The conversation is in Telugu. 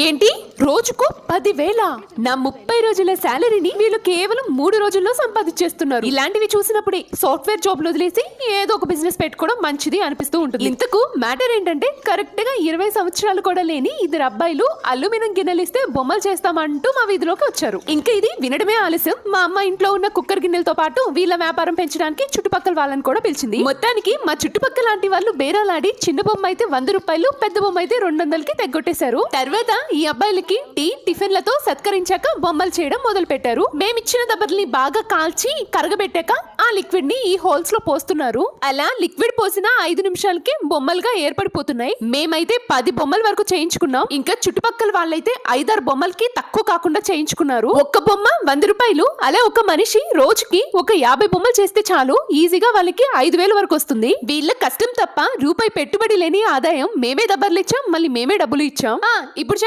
ఏంటి రోజుకు 10,000? నా 30 రోజుల శాలరీని వీళ్ళు కేవలం 3 రోజుల్లో సంపాదించేస్తున్నారు. ఇలాంటివి చూసినప్పుడే సాఫ్ట్వేర్ జాబ్లు వదిలేసి ఏదో ఒక బిజినెస్ పెట్టుకోవడం మంచిది అనిపిస్తూ ఉంటుంది. ఇంతకు మ్యాటర్ ఏంటంటే కరెక్ట్ గా 20 సంవత్సరాలు కూడా లేని ఇద్దరు అబ్బాయిలు అల్యూమినియం గిన్నెలు ఇస్తే బొమ్మలు చేస్తామంటూ మా వీధిలోకి వచ్చారు. ఇంకా ఇది వినడమే ఆలస్యం, మా అమ్మ ఇంట్లో ఉన్న కుక్కర్ గిన్నెలతో పాటు వీళ్ళ వ్యాపారం పెంచడానికి చుట్టుపక్కల వాళ్ళని కూడా పిలిచింది. మొత్తానికి మా చుట్టుపక్కల లాంటి వాళ్ళు బేరాలాడి చిన్న బొమ్మ అయితే 100 రూపాయలు, పెద్ద బొమ్మ అయితే 200కి తెగొట్టేశారు. తర్వాత ఈ అబ్బాయిలకి టీ టిఫిన్లతో సత్కరించాక బొమ్మలు చేయడం మొదలు పెట్టారు. మేమిచ్చిన దెబ్బల్ని బాగా కాల్చి కరగబెట్టాక ఆ లిక్విడ్ ని ఈ హోల్స్ లో పోస్తున్నారు. అలా లిక్విడ్ పోసిన 5 నిమిషాలకి బొమ్మలుగా ఏర్పడిపోతున్నాయి. మేమైతే 10 బొమ్మల వరకు చేయించుకున్నాం. ఇంకా చుట్టుపక్కల వాళ్ళైతే 5-6 బొమ్మలకి తక్కువ కాకుండా చేయించుకున్నారు. ఒక్క బొమ్మ 100 రూపాయలు. అలా ఒక మనిషి రోజుకి ఒక 50 బొమ్మలు చేస్తే చాలు, ఈజీగా వాళ్ళకి 5,000 వరకు వస్తుంది. వీళ్ళ కష్టం తప్ప రూపాయి పెట్టుబడి లేని ఆదాయం. మేమే దబ్బర్లు ఇచ్చాం, మళ్ళీ మేమే డబ్బులు ఇచ్చాం. ఇప్పుడు